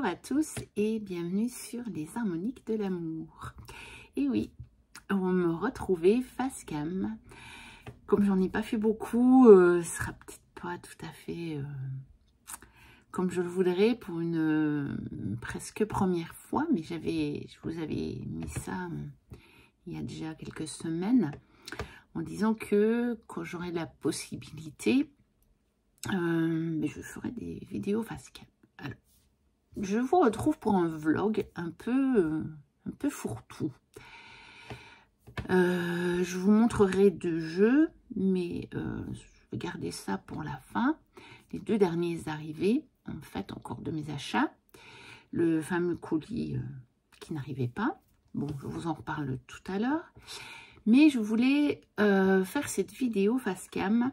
à tous et bienvenue sur les harmoniques de l'amour. Et oui, on me retrouvait face cam. Comme j'en ai pas fait beaucoup, ce sera peut-être pas tout à fait comme je le voudrais pour une presque première fois, mais je vous avais mis ça il y a déjà quelques semaines en disant que quand j'aurai la possibilité, je ferai des vidéos face cam. Alors, je vous retrouve pour un vlog un peu fourre-tout. Je vous montrerai 2 jeux, mais je vais garder ça pour la fin. Les 2 derniers arrivés, en fait, encore de mes achats. Le fameux colis qui n'arrivait pas. Bon, je vous en reparle tout à l'heure. Mais je voulais faire cette vidéo face cam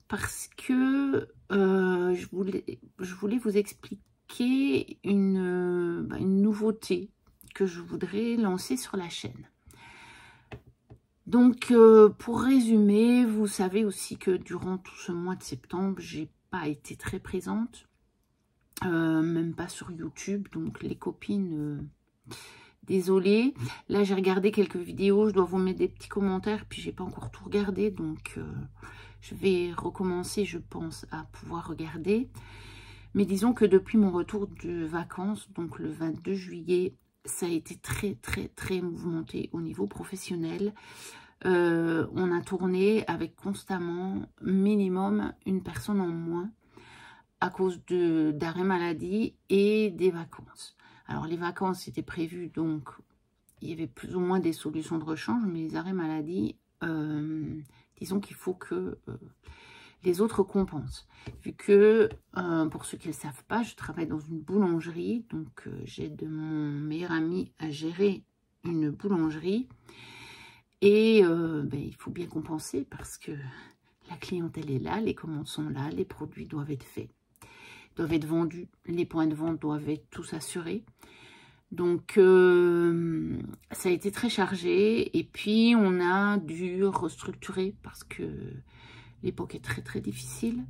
parce que je voulais vous expliquer une nouveauté que je voudrais lancer sur la chaîne. Donc, pour résumer, vous savez aussi que durant tout ce mois de septembre, j'ai pas été très présente, même pas sur YouTube. Donc, les copines, désolée. Là, j'ai regardé quelques vidéos, je dois vous mettre des petits commentaires, puis j'ai pas encore tout regardé, donc je vais recommencer, je pense, à pouvoir regarder. Mais disons que depuis mon retour de vacances, donc le 22 juillet, ça a été très mouvementé au niveau professionnel. On a tourné avec constamment minimum une personne en moins à cause d'arrêt maladie et des vacances. Alors les vacances c'était prévu, donc il y avait plus ou moins des solutions de rechange, mais les arrêts maladie, disons qu'il faut que les autres compensent. Vu que, pour ceux qui ne le savent pas, je travaille dans une boulangerie, donc j'aide mon meilleur ami à gérer une boulangerie. Et il faut bien compenser parce que la clientèle est là, les commandes sont là, les produits doivent être faits, doivent être vendus, les points de vente doivent être tous assurés. Donc, ça a été très chargé et puis on a dû restructurer parce que l'époque est très difficile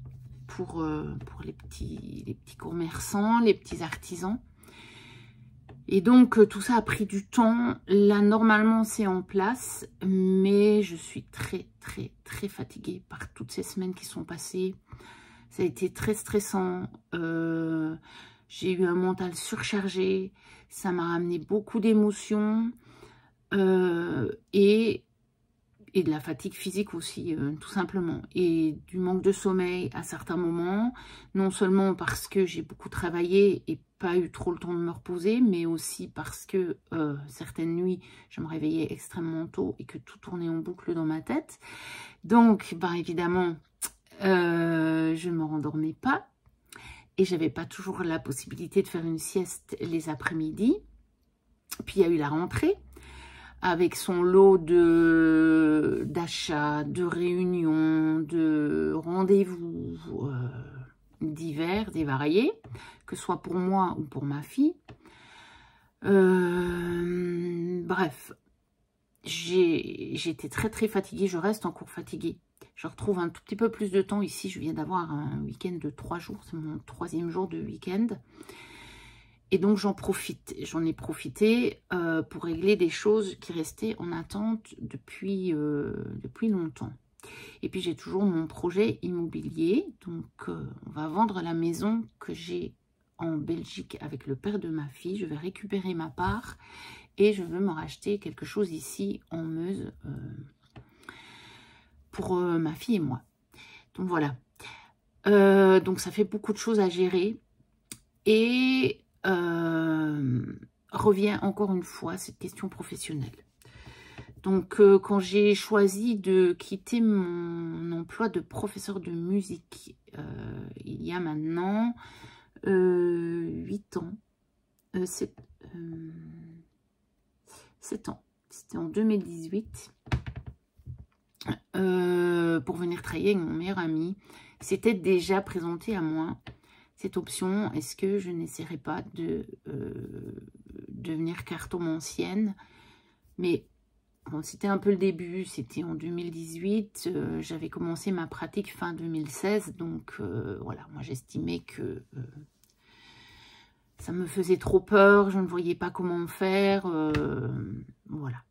pour les petits commerçants, les petits artisans. Et donc, tout ça a pris du temps. Là, normalement, c'est en place. Mais je suis très fatiguée par toutes ces semaines qui sont passées. Ça a été très stressant. J'ai eu un mental surchargé. Ça m'a ramené beaucoup d'émotions. Et de la fatigue physique aussi, tout simplement. Et du manque de sommeil à certains moments. Non seulement parce que j'ai beaucoup travaillé et pas eu trop le temps de me reposer, mais aussi parce que certaines nuits, je me réveillais extrêmement tôt et que tout tournait en boucle dans ma tête. Donc, évidemment, je ne me rendormais pas. Et j'avais pas toujours la possibilité de faire une sieste les après-midi. Puis, il y a eu la rentrée, avec son lot d'achats, de réunions, de rendez-vous divers et variés, que ce soit pour moi ou pour ma fille. Bref, j'étais très fatiguée, je reste encore fatiguée. Je retrouve un tout petit peu plus de temps ici, je viens d'avoir un week-end de 3 jours, c'est mon 3e jour de week-end. Et donc, j'en ai profité pour régler des choses qui restaient en attente depuis longtemps. Et puis, j'ai toujours mon projet immobilier. Donc, on va vendre la maison que j'ai en Belgique avec le père de ma fille. Je vais récupérer ma part et je veux me racheter quelque chose ici en Meuse pour ma fille et moi. Donc, voilà. Donc, ça fait beaucoup de choses à gérer. Et revient encore une fois cette question professionnelle. Donc, quand j'ai choisi de quitter mon emploi de professeur de musique, il y a maintenant 8 ans, 7 ans, c'était en 2018, pour venir travailler avec mon meilleur ami, c'était déjà présenté à moi cette option. Est-ce que je n'essaierai pas de devenir cartomancienne? Mais bon, c'était un peu le début, c'était en 2018, j'avais commencé ma pratique fin 2016, donc voilà, moi j'estimais que ça me faisait trop peur, je ne voyais pas comment faire, voilà.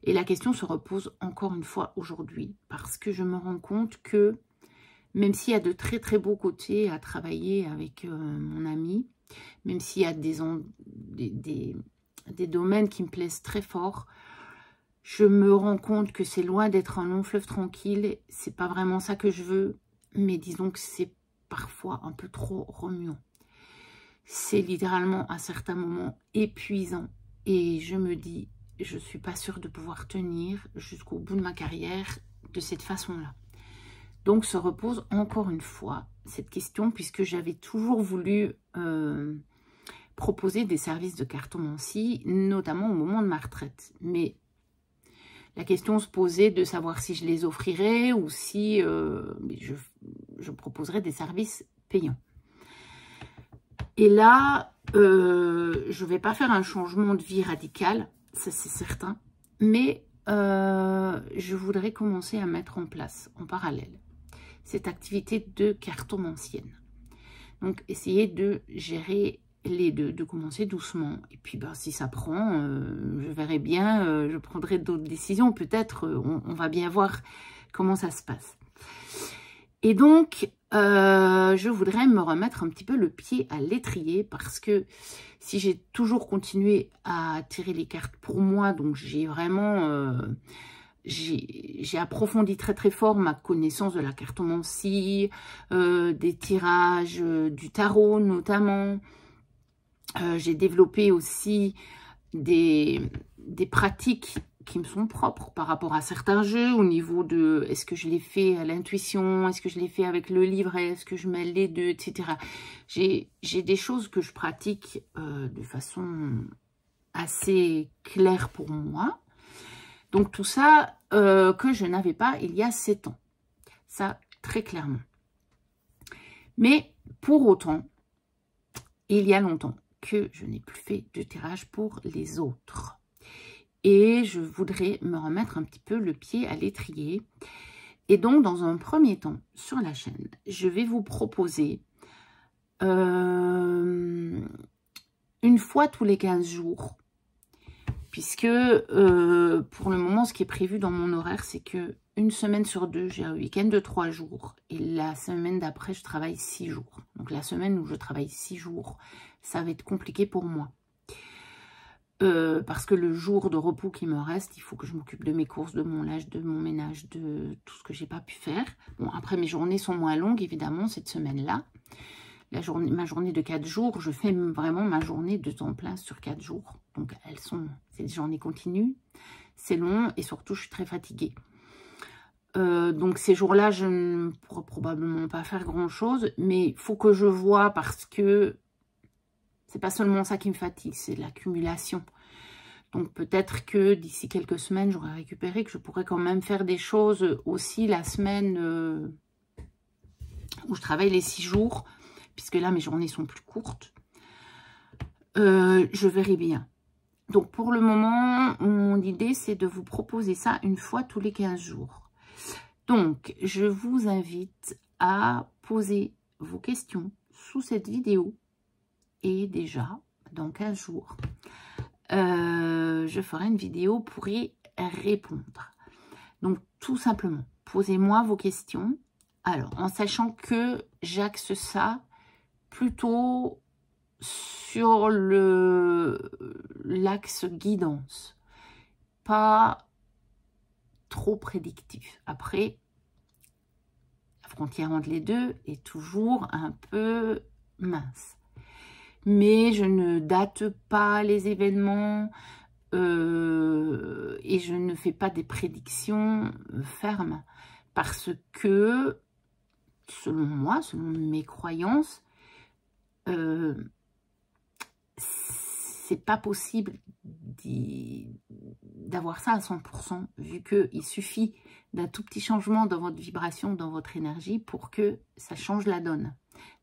Et la question se repose encore une fois aujourd'hui, parce que je me rends compte que, même s'il y a de très très beaux côtés à travailler avec mon ami, même s'il y a des domaines qui me plaisent très fort, je me rends compte que c'est loin d'être un long fleuve tranquille. C'est pas vraiment ça que je veux, mais disons que c'est parfois un peu trop remuant. C'est littéralement à certains moments épuisant. Et je me dis, je suis pas sûre de pouvoir tenir jusqu'au bout de ma carrière de cette façon-là. Donc se repose encore une fois cette question, puisque j'avais toujours voulu proposer des services de cartomancie, notamment au moment de ma retraite. Mais la question se posait de savoir si je les offrirais ou si je proposerais des services payants. Et là, je ne vais pas faire un changement de vie radical, ça c'est certain, mais je voudrais commencer à mettre en place en parallèle cette activité de cartomancienne. Donc, essayer de gérer les deux, de commencer doucement. Et puis, ben, si ça prend, je verrai bien, je prendrai d'autres décisions. Peut-être, on va bien voir comment ça se passe. Et donc, je voudrais me remettre un petit peu le pied à l'étrier, parce que si j'ai toujours continué à tirer les cartes pour moi, donc j'ai vraiment... j'ai approfondi très très fort ma connaissance de la cartomancie, des tirages, du tarot notamment. J'ai développé aussi des pratiques qui me sont propres par rapport à certains jeux, au niveau de est-ce que je l'ai fait à l'intuition, est-ce que je l'ai fait avec le livre, est-ce que je mêle les deux, etc. J'ai des choses que je pratique de façon assez claire pour moi. Donc tout ça que je n'avais pas il y a 7 ans. Ça, très clairement. Mais pour autant, il y a longtemps que je n'ai plus fait de tirage pour les autres. Et je voudrais me remettre un petit peu le pied à l'étrier. Et donc, dans un premier temps, sur la chaîne, je vais vous proposer une fois tous les 15 jours. Puisque pour le moment, ce qui est prévu dans mon horaire, c'est que une semaine sur 2, j'ai un week-end de 3 jours. Et la semaine d'après, je travaille 6 jours. Donc la semaine où je travaille 6 jours, ça va être compliqué pour moi. Parce que le jour de repos qui me reste, il faut que je m'occupe de mes courses, de mon linge, de mon ménage, de tout ce que j'ai pas pu faire. Bon, après, mes journées sont moins longues, évidemment, cette semaine-là. Ma journée de 4 jours, je fais vraiment ma journée de temps plein sur 4 jours. Donc, c'est des journées continues, c'est long et surtout, je suis très fatiguée. Donc, ces jours-là, je ne pourrai probablement pas faire grand-chose, mais il faut que je vois parce que c'est pas seulement ça qui me fatigue, c'est l'accumulation. Donc, peut-être que d'ici quelques semaines, j'aurai récupéré, que je pourrais quand même faire des choses aussi la semaine où je travaille les 6 jours, puisque là, mes journées sont plus courtes. Je verrai bien. Donc, pour le moment, mon idée, c'est de vous proposer ça une fois tous les 15 jours. Donc, je vous invite à poser vos questions sous cette vidéo. Et déjà, dans 15 jours, je ferai une vidéo pour y répondre. Donc, tout simplement, posez-moi vos questions. Alors, en sachant que j'axe ça plutôt sur l'axe guidance, pas trop prédictif. Après, la frontière entre les deux est toujours un peu mince. Mais je ne date pas les événements et je ne fais pas des prédictions fermes parce que, selon moi, selon mes croyances, c'est pas possible d'avoir ça à 100%, vu qu'il suffit d'un tout petit changement dans votre vibration, dans votre énergie, pour que ça change la donne.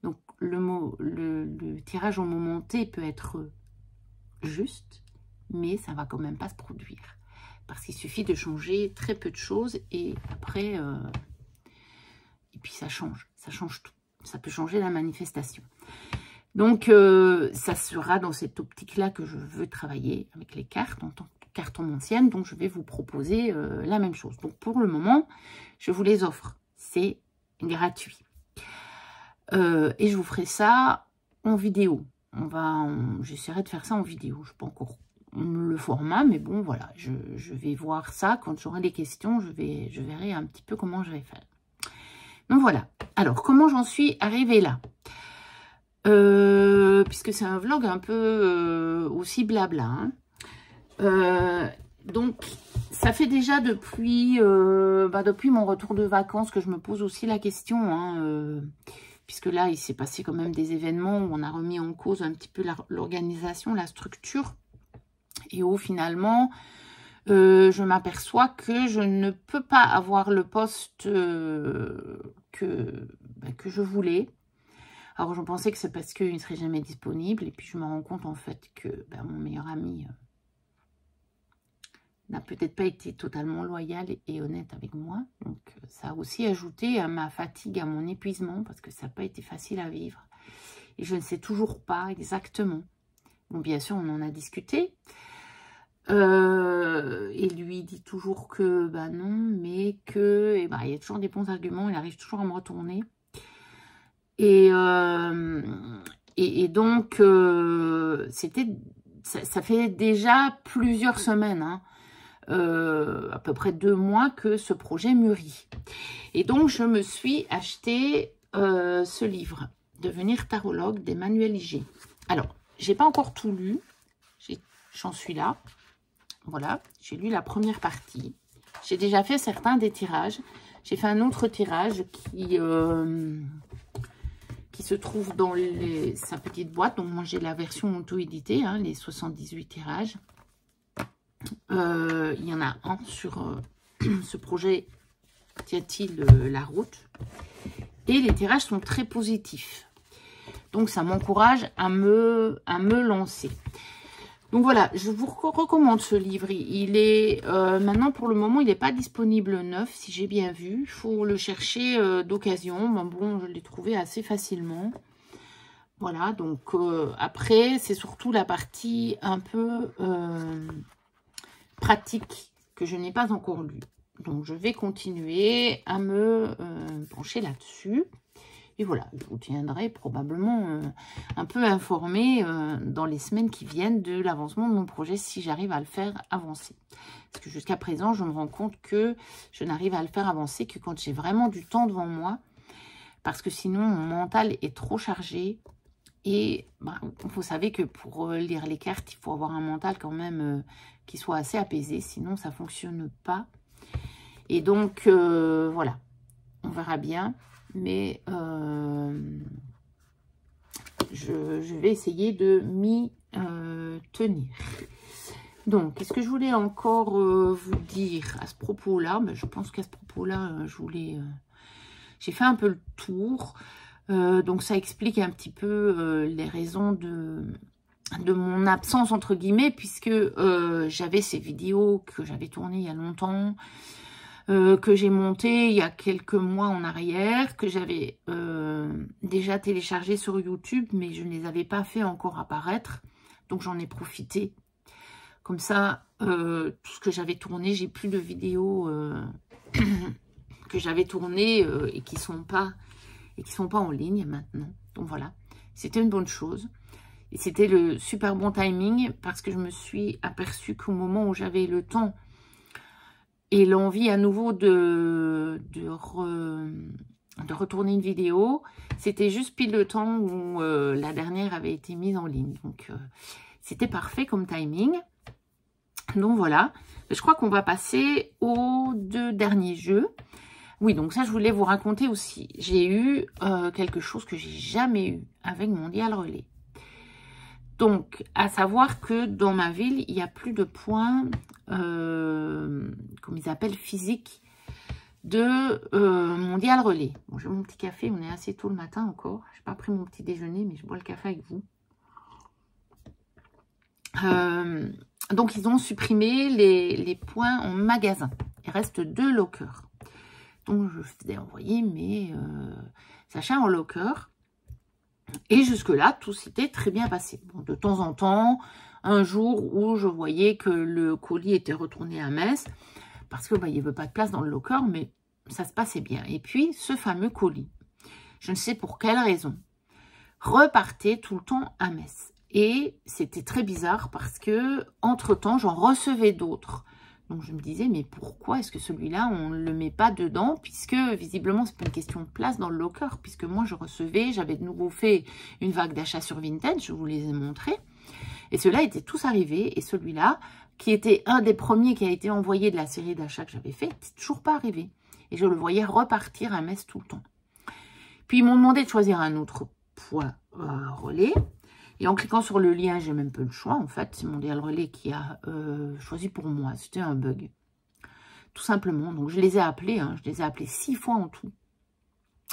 Donc, le tirage au moment T peut être juste, mais ça va quand même pas se produire. Parce qu'il suffit de changer très peu de choses, et après, et puis ça change tout. Ça peut changer la manifestation. Donc, ça sera dans cette optique-là que je veux travailler avec les cartes en tant que carton ancienne. Donc, je vais vous proposer la même chose. Donc, pour le moment, je vous les offre. C'est gratuit. Et je vous ferai ça en vidéo. J'essaierai de faire ça en vidéo. Je ne sais pas encore le format, mais bon, voilà. Je vais voir ça. Quand j'aurai des questions, je verrai un petit peu comment je vais faire. Donc, voilà. Alors, comment j'en suis arrivée là? Puisque c'est un vlog un peu aussi blabla. Hein. Donc, ça fait déjà depuis mon retour de vacances que je me pose aussi la question. Hein, puisque là, il s'est passé quand même des événements où on a remis en cause un petit peu l'organisation, la structure. Et où finalement, je m'aperçois que je ne peux pas avoir le poste que je voulais. Alors, je pensais que c'est parce qu'il ne serait jamais disponible. Et puis, je me rends compte, en fait, que mon meilleur ami n'a peut-être pas été totalement loyal et honnête avec moi. Donc, ça a aussi ajouté à ma fatigue, à mon épuisement, parce que ça n'a pas été facile à vivre. Et je ne sais toujours pas exactement. Bon, bien sûr, on en a discuté. Et lui dit toujours que, non, mais que, il y a toujours des bons arguments. Il arrive toujours à me retourner. Et donc, ça fait déjà plusieurs semaines, hein, à peu près 2 mois que ce projet mûrit. Et donc, je me suis acheté ce livre, Devenir tarologue d'Emmanuel Iger. Alors, j'ai pas encore tout lu, j'en suis là. Voilà, j'ai lu la première partie. J'ai déjà fait certains des tirages. J'ai fait un autre tirage qui se trouve dans sa petite boîte. Donc, moi, j'ai la version auto-éditée, hein, les 78 tirages. Il y en a un sur ce projet tient-il la route. Et les tirages sont très positifs. Donc, ça m'encourage à me lancer. Donc, voilà, je vous recommande ce livre. Il est maintenant, pour le moment, il n'est pas disponible neuf, si j'ai bien vu. Il faut le chercher d'occasion. Bon, je l'ai trouvé assez facilement. Voilà, donc après, c'est surtout la partie un peu pratique que je n'ai pas encore lue. Donc, je vais continuer à me pencher là-dessus. Et voilà, je vous tiendrai probablement un peu informé dans les semaines qui viennent de l'avancement de mon projet, si j'arrive à le faire avancer. Parce que jusqu'à présent, je me rends compte que je n'arrive à le faire avancer que quand j'ai vraiment du temps devant moi. Parce que sinon, mon mental est trop chargé. Et vous savez que pour lire les cartes, il faut avoir un mental quand même qui soit assez apaisé. Sinon, ça ne fonctionne pas. Et donc, voilà, on verra bien. Mais je vais essayer de m'y tenir. Donc, qu'est-ce que je voulais encore vous dire à ce propos-là? Je pense qu'à ce propos-là, j'ai fait un peu le tour. Donc, ça explique un petit peu les raisons de mon absence, entre guillemets, puisque j'avais ces vidéos que j'avais tournées il y a longtemps, que j'ai monté il y a quelques mois en arrière, que j'avais déjà téléchargé sur YouTube, mais je ne les avais pas fait encore apparaître. Donc, j'en ai profité. Comme ça, tout ce que j'avais tourné, j'ai plus de vidéos que j'avais tournées et qui sont pas en ligne maintenant. Donc, voilà. C'était une bonne chose. Et c'était le super bon timing parce que je me suis aperçue qu'au moment où j'avais le temps et l'envie à nouveau de retourner une vidéo, c'était juste pile le temps où la dernière avait été mise en ligne. Donc, c'était parfait comme timing. Donc, voilà. Je crois qu'on va passer aux 2 derniers jeux. Oui, donc ça, je voulais vous raconter aussi. J'ai eu quelque chose que j'ai jamais eu avec Mondial Relais. Donc, à savoir que dans ma ville, il n'y a plus de points, comme ils appellent, physiques, de Mondial Relais. Bon, j'ai mon petit café, on est assez tôt le matin encore. Je n'ai pas pris mon petit déjeuner, mais je bois le café avec vous. Donc, ils ont supprimé les points en magasin. Il reste 2 lockers. Donc, je faisais envoyer mes achats en locker. Et jusque-là, tout s'était très bien passé. Bon, de temps en temps, un jour où je voyais que le colis était retourné à Metz, parce que il n'y avait pas de place dans le locker, mais ça se passait bien. Et puis, ce fameux colis, je ne sais pour quelle raison, repartait tout le temps à Metz. Et c'était très bizarre parce que, entre-temps, j'en recevais d'autres. Donc, je me disais, mais pourquoi est-ce que celui-là, on ne le met pas dedans? Puisque, visiblement, c'est pas une question de place dans le locker. Puisque moi, je recevais, j'avais de nouveau fait une vague d'achats sur Vinted, je vous les ai montrés. Et ceux-là étaient tous arrivés. Et celui-là, qui était un des premiers qui a été envoyé de la série d'achats que j'avais fait, n'était toujours pas arrivé. Et je le voyais repartir à Metz tout le temps. Puis, ils m'ont demandé de choisir un autre poids relais. Et en cliquant sur le lien, j'ai même peu le choix. En fait, c'est Mondial Relais qui a choisi pour moi. C'était un bug. Tout simplement. Donc, je les ai appelés. Hein, je les ai appelés 6 fois en tout.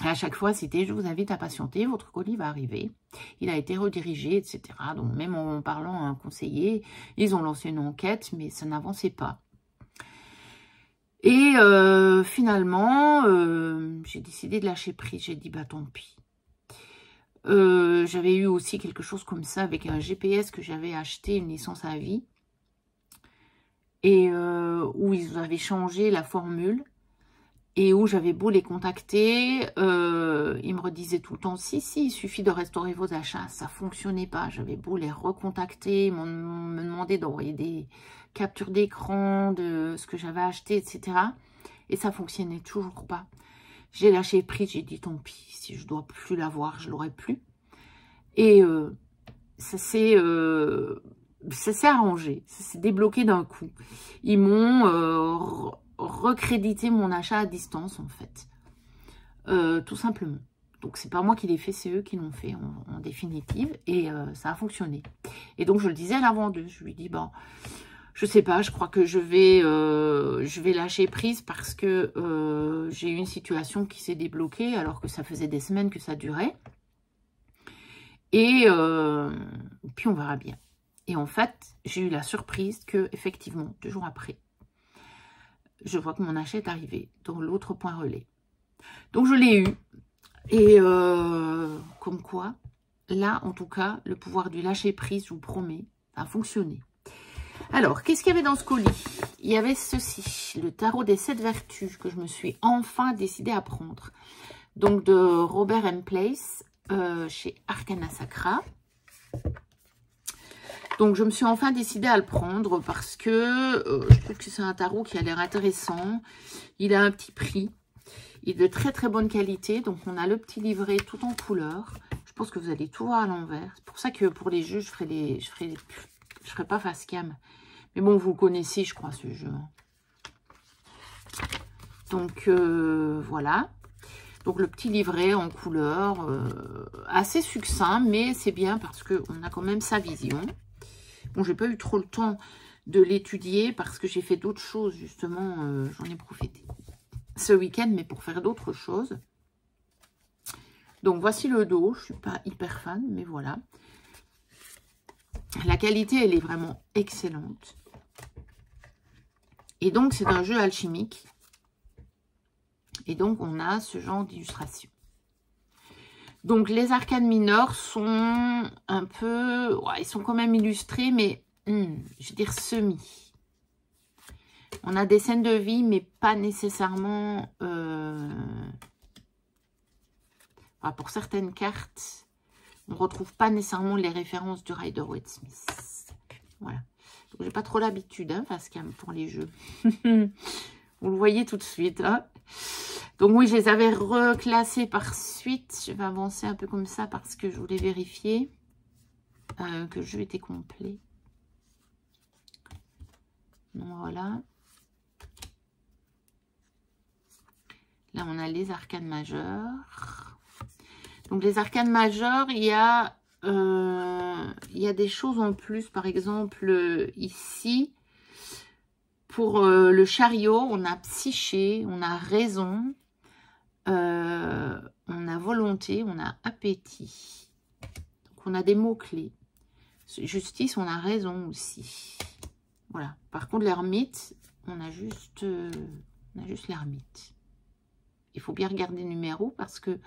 Et à chaque fois, c'était « Je vous invite à patienter. Votre colis va arriver. Il a été redirigé, etc. » Donc, même en parlant à un conseiller, ils ont lancé une enquête, mais ça n'avançait pas. Et finalement, j'ai décidé de lâcher prise. J'ai dit « Bah, tant pis. » J'avais eu aussi quelque chose comme ça avec un GPS que j'avais acheté, une licence à vie, et où ils avaient changé la formule, et où j'avais beau les contacter, ils me redisaient tout le temps, si, il suffit de restaurer vos achats, ça fonctionnait pas, j'avais beau les recontacter, ils me demandaient d'envoyer des captures d'écran de ce que j'avais acheté, etc. Et ça fonctionnait toujours pas. J'ai lâché prise, j'ai dit tant pis, si je dois plus l'avoir, je l'aurai plus. Et ça s'est arrangé, ça s'est débloqué d'un coup. Ils m'ont recrédité mon achat à distance en fait, tout simplement. Donc c'est pas moi qui l'ai fait, c'est eux qui l'ont fait en définitive, et ça a fonctionné. Et donc je le disais à la vendeuse, je lui dis bon, je sais pas, je crois que je vais lâcher prise parce que j'ai eu une situation qui s'est débloquée alors que ça faisait des semaines que ça durait. Et puis on verra bien. Et en fait, j'ai eu la surprise que, effectivement, 2 jours après, je vois que mon achat est arrivé dans l'autre point relais. Donc je l'ai eu. Et comme quoi, là, en tout cas, le pouvoir du lâcher prise, je vous promets, a fonctionné. Alors, qu'est-ce qu'il y avait dans ce colis? Il y avait ceci, le tarot des 7 vertus que je me suis enfin décidée à prendre. Donc, de Robert M. Place, chez Arcana Sacra. Donc, je me suis enfin décidée à le prendre parce que je trouve que c'est un tarot qui a l'air intéressant. Il a un petit prix. Il est de très très bonne qualité. Donc, on a le petit livret tout en couleur. Je pense que vous allez tout voir à l'envers. C'est pour ça que pour les jeux, je ferai pas face cam. Mais bon, vous connaissez, je crois, ce jeu. Donc, voilà. Donc, le petit livret en couleur, assez succinct, mais c'est bien parce qu'on a quand même sa vision. Bon, j'ai pas eu trop le temps de l'étudier parce que j'ai fait d'autres choses, justement, j'en ai profité ce week-end, mais pour faire d'autres choses. Donc, voici le dos. Je suis pas hyper fan, mais voilà. La qualité, elle est vraiment excellente. Et donc, c'est un jeu alchimique. Et donc, on a ce genre d'illustration. Donc, les arcanes mineures sont un peu... Ouais, ils sont quand même illustrés, mais je veux dire semi. On a des scènes de vie, mais pas nécessairement... Enfin, pour certaines cartes, on ne retrouve pas nécessairement les références du Rider-Waite-Smith. Voilà. Donc, j'ai pas trop l'habitude, hein, parce qu'il y a pour les jeux. Vous le voyez tout de suite, hein. Donc oui, je les avais reclassés par suite. Je vais avancer un peu comme ça parce que je voulais vérifier que le jeu était complet. Donc voilà. Là, on a les arcanes majeures. Donc les arcanes majeures, il y a des choses en plus. Par exemple, ici, pour le chariot, on a psyché, on a raison, on a volonté, on a appétit. Donc on a des mots-clés. Justice, on a raison aussi. Voilà. Par contre, l'ermite, on a juste l'ermite. Il faut bien regarder le numéro parce que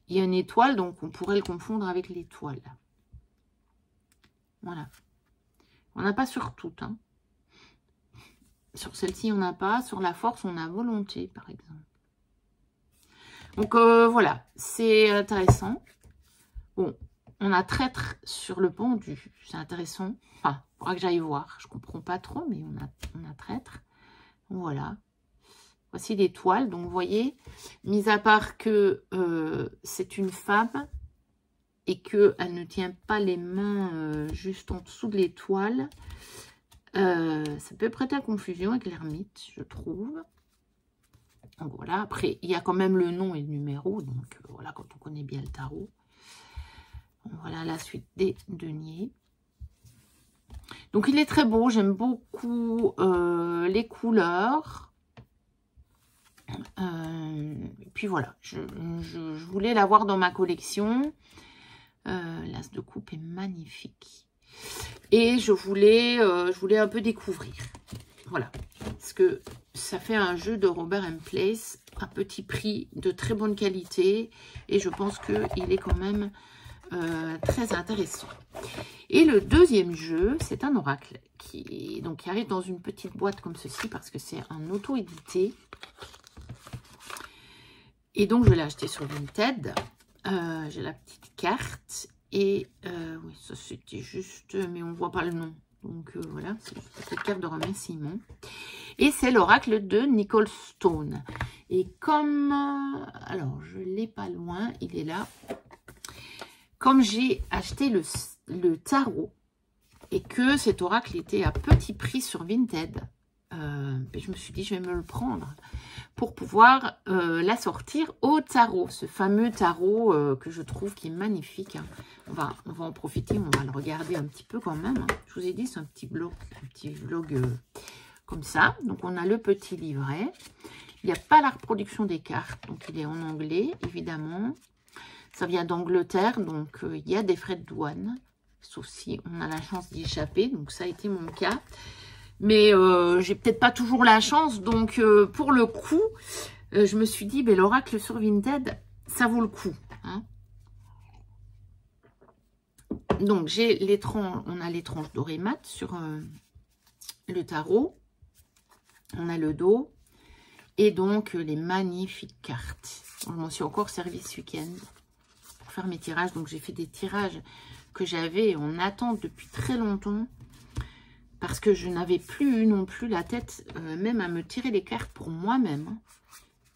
il y a une étoile, donc on pourrait le confondre avec l'étoile. Voilà. On n'a pas sur toutes. Hein. Sur celle-ci, on n'a pas. Sur la force, on a volonté, par exemple. Donc, voilà. C'est intéressant. Bon, on a traître sur le pendu. C'est intéressant. Enfin, il faudra que j'aille voir. Je ne comprends pas trop, mais on a traître. Voilà. Voici l'étoile. Donc, vous voyez, mis à part que c'est une femme et qu'elle ne tient pas les mains juste en dessous de l'étoile, ça peut prêter à confusion avec l'ermite, je trouve. Donc, voilà. Après, il y a quand même le nom et le numéro. Donc, voilà, quand on connaît bien le tarot. Donc, voilà la suite des deniers. Donc, il est très beau. J'aime beaucoup les couleurs. Et puis voilà, je voulais l'avoir dans ma collection. L'as de coupe est magnifique. Et je voulais un peu découvrir. Voilà. Parce que ça fait un jeu de Robert & Place à petit prix, de très bonne qualité. Et je pense qu'il est quand même très intéressant. Et le deuxième jeu, c'est un oracle qui arrive dans une petite boîte comme ceci parce que c'est un auto-édité. Et donc, je l'ai acheté sur Vinted. J'ai la petite carte. Et oui, ça c'était juste, mais on ne voit pas le nom. Donc voilà, c'est juste une petite carte de remerciement. Et c'est l'oracle de Nicole Stone. Et comme, alors je ne l'ai pas loin, il est là. Comme j'ai acheté le tarot et que cet oracle était à petit prix sur Vinted, je me suis dit, je vais me le prendre pour pouvoir la sortir au tarot. Ce fameux tarot que je trouve qui est magnifique. Hein. On va en profiter, on va le regarder un petit peu quand même. Hein. Je vous ai dit, c'est un petit vlog comme ça. Donc, on a le petit livret. Il n'y a pas la reproduction des cartes, donc il est en anglais, évidemment. Ça vient d'Angleterre, donc il y a des frais de douane. Sauf si on a la chance d'y échapper, donc ça a été mon cas. Mais j'ai peut-être pas toujours la chance, donc pour le coup, je me suis dit, ben, l'oracle sur Vinted, ça vaut le coup. Hein. Donc j'ai les tranches, on a les tranches dorées mat sur le tarot, on a le dos et donc les magnifiques cartes. Je m'en suis encore servi ce week-end pour faire mes tirages. Donc j'ai fait des tirages que j'avais en attente depuis très longtemps. Parce que je n'avais plus eu non plus la tête, même à me tirer les cartes pour moi-même.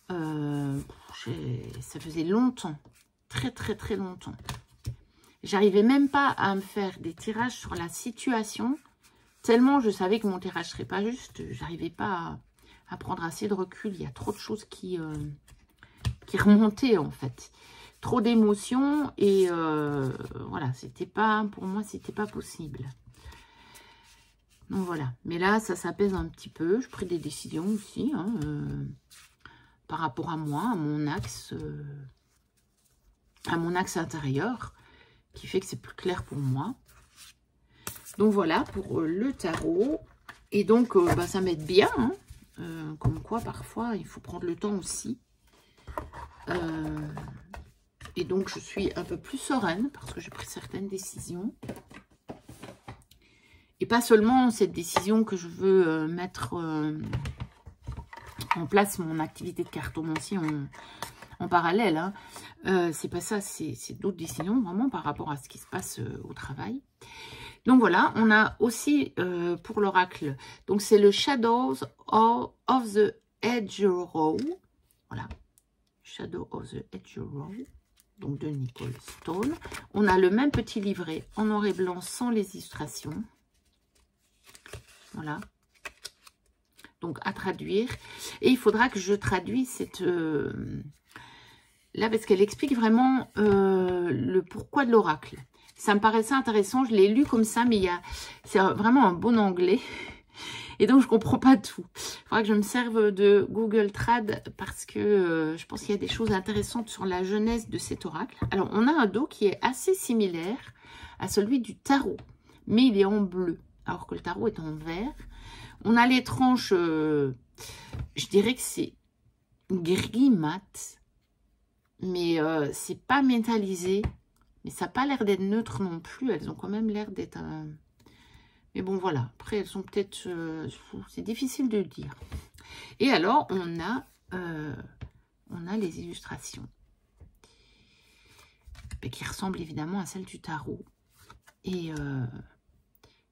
Ça faisait longtemps, très très très longtemps. J'arrivais même pas à me faire des tirages sur la situation, tellement je savais que mon tirage ne serait pas juste. J'arrivais pas à prendre assez de recul. Il y a trop de choses qui remontaient en fait. Trop d'émotions et voilà, c'était pas, pour moi, c'était pas possible. Donc voilà, mais là, ça s'apaise un petit peu. Je prends des décisions aussi, hein, par rapport à moi, à mon axe intérieur, qui fait que c'est plus clair pour moi. Donc voilà, pour le tarot. Et donc, bah, ça m'aide bien, hein, comme quoi, parfois, il faut prendre le temps aussi. Et donc, je suis un peu plus sereine, parce que j'ai pris certaines décisions. Et pas seulement cette décision que je veux mettre en place mon activité de cartomancie en parallèle. Hein. C'est pas ça, c'est d'autres décisions vraiment par rapport à ce qui se passe au travail. Donc voilà, on a aussi pour l'oracle, donc c'est le Shadows of the Hedgerow. Voilà, Shadow of the Hedgerow, donc de Nicole Stone. On a le même petit livret en noir et blanc sans les illustrations. Voilà. Donc, à traduire. Et il faudra que je traduise cette... là, parce qu'elle explique vraiment le pourquoi de l'oracle. Ça me paraissait intéressant. Je l'ai lu comme ça, mais c'est vraiment un bon anglais. Et donc, je ne comprends pas tout. Il faudra que je me serve de Google Trad parce que je pense qu'il y a des choses intéressantes sur la jeunesse de cet oracle. Alors, on a un dos qui est assez similaire à celui du tarot, mais il est en bleu. Alors que le tarot est en vert. On a les tranches, je dirais que c'est gris mat. mais c'est pas métallisé. Mais ça n'a pas l'air d'être neutre non plus. Elles ont quand même l'air d'être... Mais bon, voilà. Après, elles sont peut-être... c'est difficile de le dire. Et alors, on a les illustrations. Qui ressemblent évidemment à celles du tarot. Et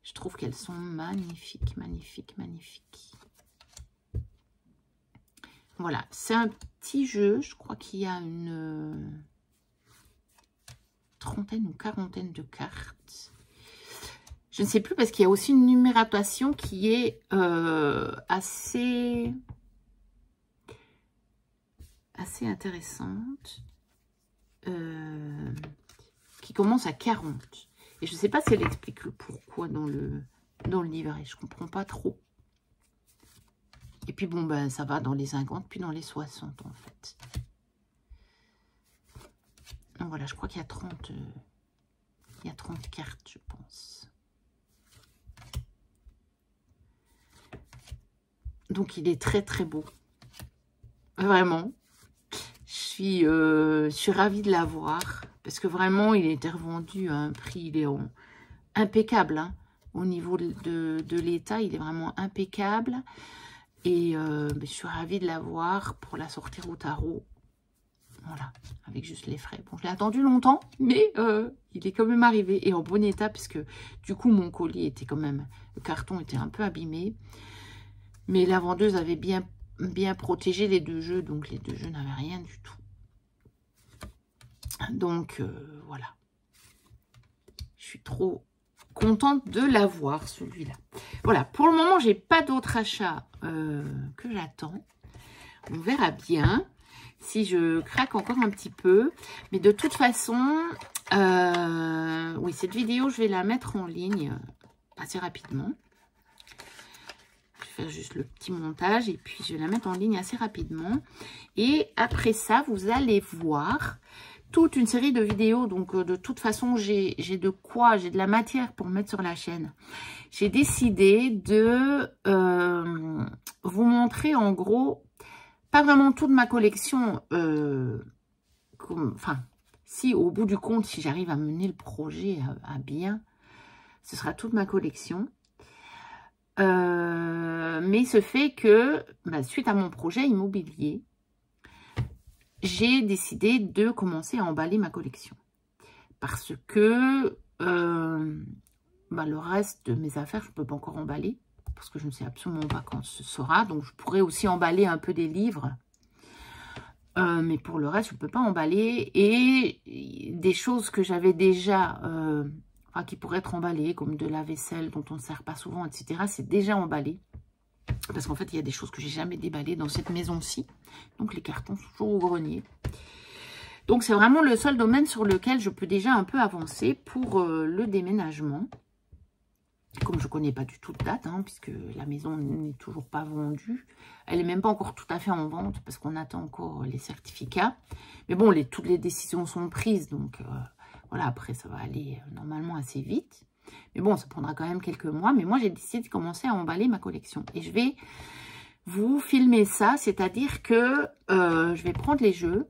je trouve qu'elles sont magnifiques, magnifiques, magnifiques. Voilà. C'est un petit jeu. Je crois qu'il y a une... trentaine ou quarantaine de cartes. Je ne sais plus parce qu'il y a aussi une numérotation qui est assez intéressante. Qui commence à 40. Et je ne sais pas si elle explique le pourquoi dans le livret. Je ne comprends pas trop. Et puis bon, ben ça va dans les 50 puis dans les 60 en fait. Donc voilà, je crois qu'il y a 30 cartes, je pense. Donc il est très très beau. Vraiment. Je suis ravie de l'avoir. Parce que vraiment, il était revendu à un prix, il est impeccable. Hein. Au niveau de l'état, il est vraiment impeccable. Et je suis ravie de l'avoir pour la sortir au tarot. Voilà, avec juste les frais. Bon, je l'ai attendu longtemps, mais il est quand même arrivé. Et en bon état, puisque du coup, mon colis était quand même... Le carton était un peu abîmé. Mais la vendeuse avait bien protégé les deux jeux. Donc, les deux jeux n'avaient rien du tout. Donc, voilà. Je suis trop contente de l'avoir, celui-là. Voilà, pour le moment, j'ai pas d'autres achats que j'attends. On verra bien si je craque encore un petit peu. Mais de toute façon, oui, cette vidéo, je vais la mettre en ligne assez rapidement. Je vais faire juste le petit montage et puis je vais la mettre en ligne assez rapidement. Et après ça, vous allez voir toute une série de vidéos. Donc, de toute façon, j'ai de la matière pour mettre sur la chaîne. J'ai décidé de vous montrer en gros, pas vraiment toute ma collection, enfin, si au bout du compte, si j'arrive à mener le projet à bien, ce sera toute ma collection. Mais ce fait que, suite à mon projet immobilier, j'ai décidé de commencer à emballer ma collection. Parce que le reste de mes affaires, je ne peux pas encore emballer. Parce que je ne sais absolument pas quand ce sera. Donc, je pourrais aussi emballer un peu des livres. Mais pour le reste, je ne peux pas emballer. Et des choses que j'avais déjà... qui pourraient être emballées, comme de la vaisselle dont on ne sert pas souvent, etc. C'est déjà emballé. Parce qu'en fait, il y a des choses que j'ai jamais déballées dans cette maison-ci. Donc, les cartons sont toujours au grenier. Donc, c'est vraiment le seul domaine sur lequel je peux déjà un peu avancer pour le déménagement. Comme je ne connais pas du tout de date, puisque la maison n'est toujours pas vendue. Elle n'est même pas encore tout à fait en vente, parce qu'on attend encore les certificats. Mais bon, toutes les décisions sont prises, donc voilà, après, ça va aller normalement assez vite. Mais bon, ça prendra quand même quelques mois. Mais moi, j'ai décidé de commencer à emballer ma collection. Et je vais vous filmer ça, c'est-à-dire que je vais prendre les jeux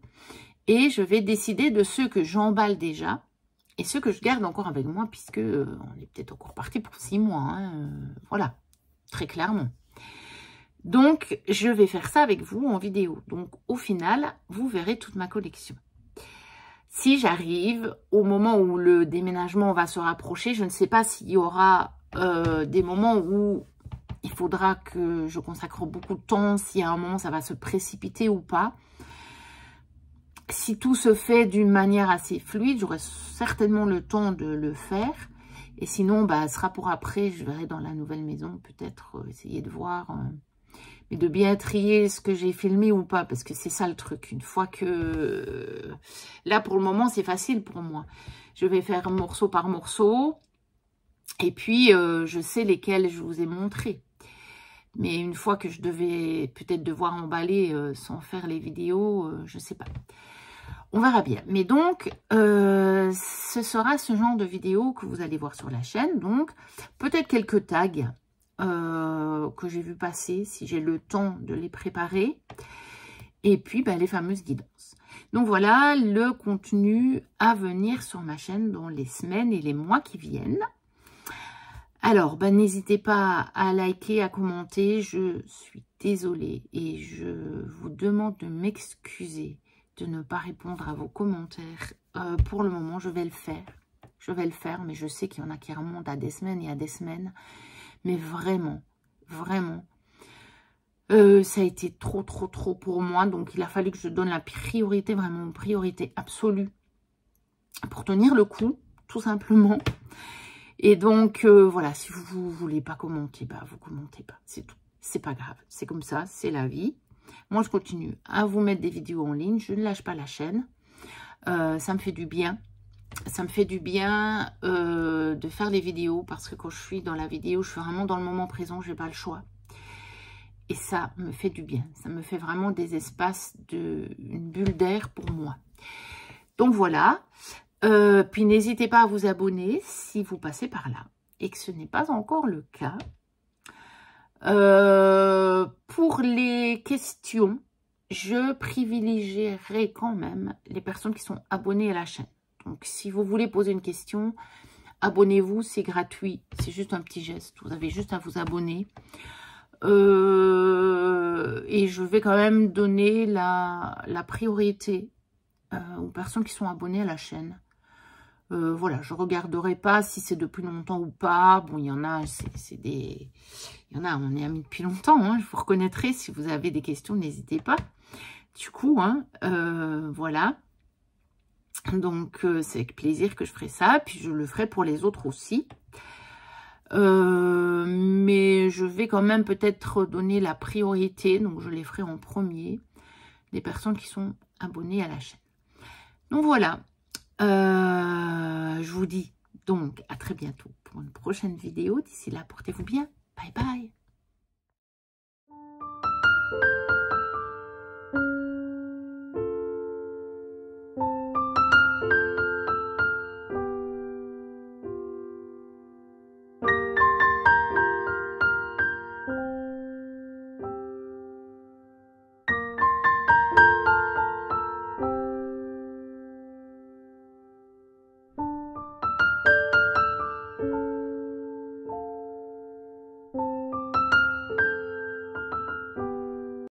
et je vais décider de ceux que j'emballe déjà et ceux que je garde encore avec moi, puisque on est peut-être encore parti pour 6 mois. Voilà, très clairement. Donc, je vais faire ça avec vous en vidéo. Donc, au final, vous verrez toute ma collection. Si j'arrive au moment où le déménagement va se rapprocher, je ne sais pas s'il y aura des moments où il faudra que je consacre beaucoup de temps, si à un moment ça va se précipiter ou pas. Si tout se fait d'une manière assez fluide, j'aurai certainement le temps de le faire. Et sinon, ce sera pour après, je verrai dans la nouvelle maison, peut-être essayer de voir... mais de bien trier ce que j'ai filmé ou pas, parce que c'est ça le truc. Une fois que... Là, pour le moment, c'est facile pour moi. Je vais faire morceau par morceau. Et puis, je sais lesquels je vous ai montrés. Mais une fois que je devais peut-être devoir emballer sans faire les vidéos, je sais pas. On verra bien. Mais donc, ce sera ce genre de vidéo que vous allez voir sur la chaîne. Donc, peut-être quelques tags que j'ai vu passer, si j'ai le temps de les préparer. Et puis, les fameuses guidances. Donc, voilà le contenu à venir sur ma chaîne dans les semaines et les mois qui viennent. Alors, n'hésitez pas à liker, à commenter. Je suis désolée et je vous demande de m'excuser de ne pas répondre à vos commentaires. Pour le moment, je vais le faire. Je vais le faire, mais je sais qu'il y en a qui remontent à des semaines et à des semaines. Mais vraiment, vraiment, ça a été trop pour moi. Donc, il a fallu que je donne la priorité, vraiment une priorité absolue pour tenir le coup, tout simplement. Et donc, voilà, si vous voulez pas commenter, vous commentez pas, c'est tout. C'est pas grave, c'est comme ça, c'est la vie. Moi, je continue à vous mettre des vidéos en ligne. Je ne lâche pas la chaîne. Ça me fait du bien. Ça me fait du bien de faire les vidéos parce que quand je suis dans la vidéo, je suis vraiment dans le moment présent, je n'ai pas le choix. Et ça me fait du bien. Ça me fait vraiment des espaces, une bulle d'air pour moi. Donc voilà. Puis n'hésitez pas à vous abonner si vous passez par là et que ce n'est pas encore le cas. Pour les questions, je privilégierai quand même les personnes qui sont abonnées à la chaîne. Donc si vous voulez poser une question, abonnez-vous, c'est gratuit. C'est juste un petit geste. Vous avez juste à vous abonner. Et je vais quand même donner la priorité aux personnes qui sont abonnées à la chaîne. Voilà, je regarderai pas si c'est depuis longtemps ou pas. Bon, il y en a, il y en a, on est amis depuis longtemps. Hein, je vous reconnaîtrai. Si vous avez des questions, n'hésitez pas. Du coup, voilà. Donc, c'est avec plaisir que je ferai ça. Puis, je le ferai pour les autres aussi. Mais je vais quand même peut-être donner la priorité. Donc, je les ferai en premier. Les personnes qui sont abonnées à la chaîne. Donc, voilà. Je vous dis donc à très bientôt pour une prochaine vidéo. D'ici là, portez-vous bien. Bye bye.